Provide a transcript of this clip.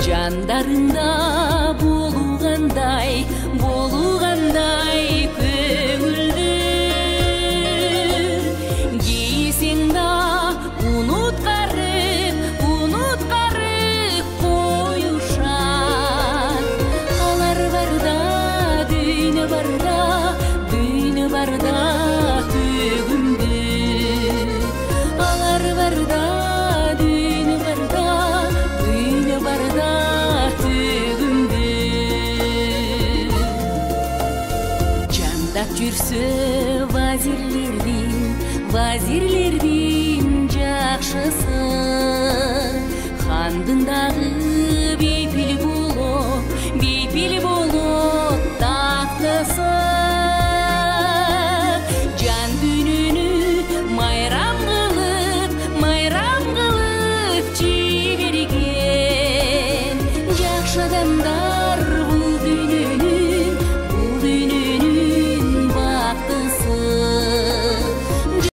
жандарында болугандай көңүлдү кейсең да унуткарып коюшат алар барда дүйнө барда төгүмдү алар барда дүйнө барда төгүмдү жандап жүрсө вазирлердин жакшысы хандын дагы